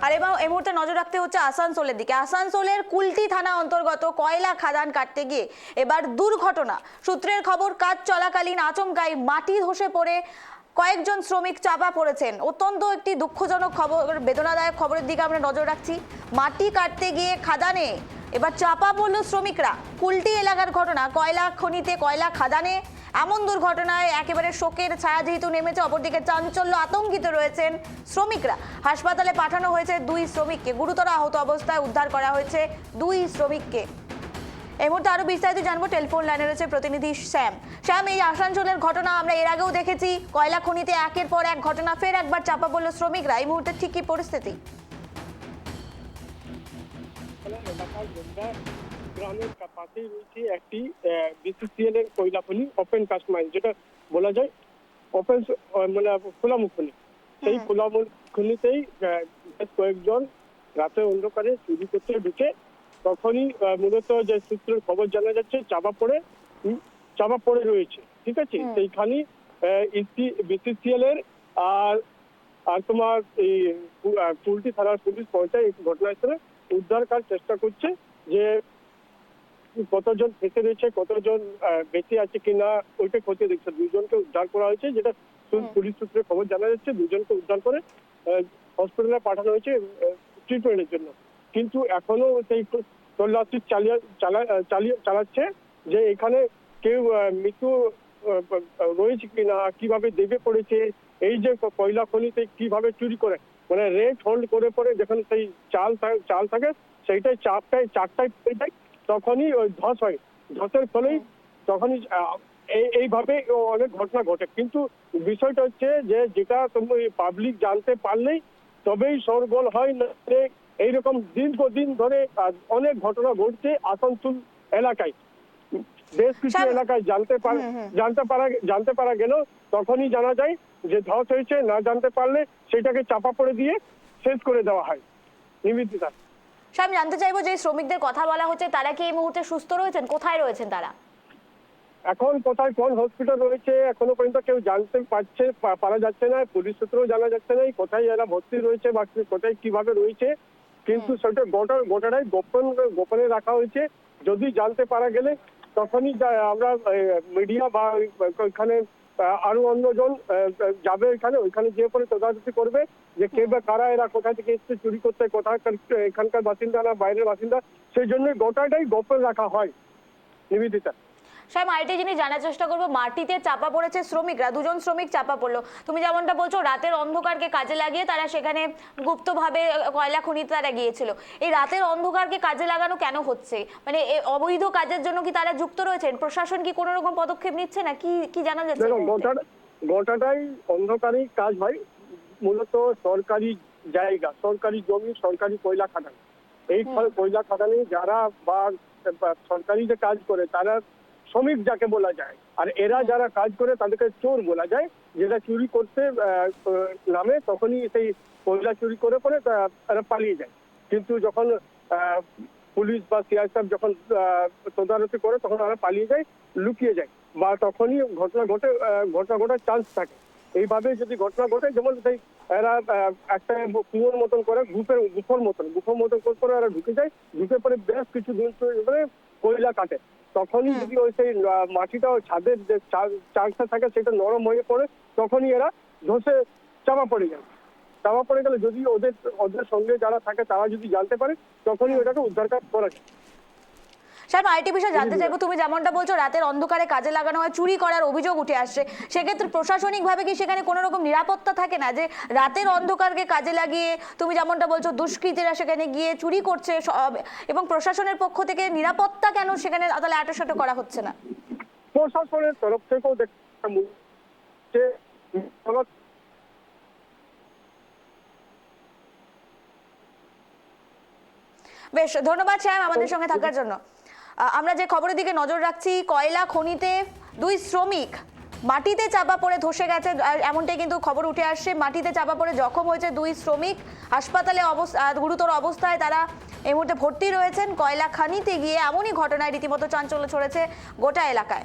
আর এবার এই মুহূর্তে নজর রাখতে হচ্ছে আসানসোলের দিকে। আসানসোলের কুলটি থানা অন্তর্গত কয়লা খাদান কাটতে গিয়ে এবার দুর্ঘটনা। সূত্রের খবর, কাজ চলাকালীন আচমকাই মাটি ধসে পড়ে কয়েকজন শ্রমিক চাপা পড়েছেন। অত্যন্ত একটি দুঃখজনক খবর, বেদনাদায়ক খবরের দিকে আমরা নজর রাখছি। মাটি কাটতে গিয়ে খাদানে এবার চাপা পড়ল শ্রমিকরা। কুলটি এলাকার ঘটনা, কয়লা খনিতে কয়লা খাদানে এমন দুর্ঘটনায় একেবারে শোকের ছায়া যেহেতু নেমেছে, অপরদিকে চাঞ্চল্য, আতঙ্কিত রয়েছেন শ্রমিকরা। হাসপাতালে পাঠানো হয়েছে 2 শ্রমিককে, গুরুতর আহত অবস্থায় উদ্ধার করা হয়েছে 2 শ্রমিককে। এই মুহূর্তে আরো বিস্তারিত জানবো, টেলিফোন লাইনে রয়েছে প্রতিনিধি শ্যাম। শ্যাম, এই আসানসোলের ঘটনা আমরা এর আগেও দেখেছি, কয়লা খনিতে একের পর এক ঘটনা, ফের একবার চাপা পড়ল শ্রমিকরা। এই মুহূর্তে ঠিক কি পরিস্থিতি? গ্রামের পাশেই রয়েছে একটি বিসিসিএল এর কয়লা খনি, ওপেন কাস্ট মাইন, যেটা বলা যায় ওপেন মানে খোলামুখ খনি। সেই খোলামুখ খনিতেই বেশ কয়েকজন রাতে অন্ধকারে চুরি করতে ঢুকে, তখনই মূলত যে সূত্রের খবর জানা যাচ্ছে চাপা পড়ে রয়েছে। ঠিক আছে, সেইখানে বিসিসিএল এর আর তোমার এই কুলটি থানার পুলিশ পৌঁছায় এই ঘটনাস্থলে, উদ্ধার কাজ চেষ্টা করছে যে কতজন ফেসে রয়েছে, কতজন বেঁচে আছে কিনা ওইটা খতিয়ে দেখছে। 2 জনকে উদ্ধার করা হয়েছে, যেটা পুলিশ সূত্রে খবর জানা যাচ্ছে। 2 জনকে উদ্ধার করে হসপিটালে পাঠানো হয়েছে ট্রিটমেন্টের জন্য। কিন্তু এখনো সেই তল্লাশি চালাচ্ছে যে এখানে কেউ মৃত্যু রয়েছে কিনা, কিভাবে দেবে পড়েছে, এই যে কয়লা খনিতে কিভাবে চুরি করে, মানে রেট হোল্ড করে পরে যখন সেই চাল থাকে সেইটাই চারটায় পড়ে যায়, তখনই ওই ধস হয়। ধসের ফলেই তখনই এইভাবে অনেক ঘটনা ঘটে। কিন্তু বিষয়টা হচ্ছে যে যেটা তুমি পাবলিক জানতে পারলেই তবেই শোরগোল হয়, না এইরকম দীর্ঘদিন ধরে অনেক ঘটনা ঘটছে আসানসোল এলাকায়। বেশ কিছু এলাকায় জানতে পারা গেল, তখনই জানা যায় যে ধস হয়েছে। না জানতে পারলে সেটাকে চাপা পড়ে দিয়ে শেষ করে দেওয়া হয়। নিবেদিতা, আমি জানতে চাইবো যে শ্রমিকদের কথা বলা হচ্ছে, তারা কি এই মুহূর্তে সুস্থ রয়েছেন? কোথায় রয়েছেন তারা? এখন কোথায় কোন হসপিটাল রয়েছে এখনো পর্যন্ত কেউ জানতে পারা যাচ্ছে না। পুলিশ সূত্রেও জানা যাচ্ছে না কোথায় এরা ভর্তি রয়েছে বা কোথায় কিভাবে রয়েছে। কিন্তু সেটা গোটাটাই গোপনে রাখা হয়েছে। যদি জানতে পারা গেলে তখনই আমরা মিডিয়া বা ওইখানে আরো অন্যজন যাবে, ওইখানে গিয়ে পরে তদারকি করবে যে কে বা কারা এরা, কোথা থেকে এসছে চুরি করতে, কোথাকার এখানকার বাসিন্দা না বাইরের বাসিন্দা। সেই জন্য গোটাটাই গোপন রাখা হয়। নিবেদিতা, সাহেব, আরেকটি জিনিস জানার চেষ্টা করবো, মাটিতে চাপা পড়েছে শ্রমিকরা, 2 জন শ্রমিক চাপা পড়লো। তুমি যেমনটা বলছো রাতের অন্ধকারকে কাজে লাগিয়ে তারা সেখানে গুপ্তভাবে কয়লা খনিতে তারা গিয়েছিল। এই রাতের অন্ধকারকে কাজে লাগানো কেন হচ্ছে? মানে অবৈধ কাজের জন্য কি তারা যুক্ত রয়েছেন? প্রশাসন কি কোনো রকম পদক্ষেপ নিচ্ছে না? কি জানা যাচ্ছে? গোটাটাই অন্ধকারই কাজ ভাই। মূলত সরকারি জায়গা, সরকারি জমি, সরকারি কয়লা খাদান। এই কয়লা খাদানে যারা বা সরকারি যে কাজ করে তারা শ্রমিক যাকে বলা যায়, আর এরা যারা কাজ করে তাদেরকে চোর বলা যায়। যেটা চুরি করতে নামে তখনই সেই কয়লা চুরি করে পরে তারা পালিয়ে যায়। কিন্তু যখন পুলিশ বা সিআইএসএফ যখন তদারকি করে তখন তারা পালিয়ে যায়, লুকিয়ে যায়, বা তখনই ঘটনা ঘটার চান্স থাকে। এইভাবে যদি ঘটনা ঘটে, যেমন সেই এরা একটা কুয়োর মতন করে গুফোর মতন করে এরা ঢুকে যায়, ঢুকে পরে বেশ কিছু দিন ধরে কয়লা কাটে। তখনই যদি ওই সেই মাটিটা ছাদের যে চালটা থাকে সেটা নরম হয়ে পড়ে, তখনই এরা ধসে চাপা পড়ে যায়। চাপা পড়ে গেলে যদি ওদের সঙ্গে যারা থাকে তারা যদি জানতে পারে, তখনই ওটাকে উদ্ধার কাজ করা যায়। সাহেব, আরেকটি বিষয় জানতে চাইবো, তুমি যেমনটা বলছো রাতের অন্ধকারে কাজে লাগানো হয়, চুরি করার অভিযোগ উঠে আসছে, সেক্ষেত্রে প্রশাসনিকভাবে কি সেখানে কোনো রকম নিরাপত্তা থাকে না? যে রাতের অন্ধকারকে কাজে লাগিয়ে তুমি যেমনটা বলছো দুষ্কৃতীরা সেখানে গিয়ে চুরি করছে, এবং প্রশাসনের পক্ষ থেকে নিরাপত্তা কেন সেখানে তাহলে আঁটোসাঁটো করা হচ্ছে না? প্রশাসনের তরফ থেকেও বেশ, ধন্যবাদ শ্যাম আমাদের সঙ্গে থাকার জন্য। আমরা যে খবরের দিকে নজর রাখছি, কয়লা খনিতে 2 শ্রমিক মাটিতে চাপা পড়ে ধসে গেছে, এমনটাই কিন্তু খবর উঠে আসছে। মাটিতে চাপা পড়ে জখম হয়েছে 2 শ্রমিক, হাসপাতালে গুরুতর অবস্থায় তারা এই মুহূর্তে ভর্তি রয়েছেন। কয়লা খনিতে গিয়ে এমনই ঘটনায় রীতিমতো চাঞ্চল্য ছড়েছে গোটা এলাকায়।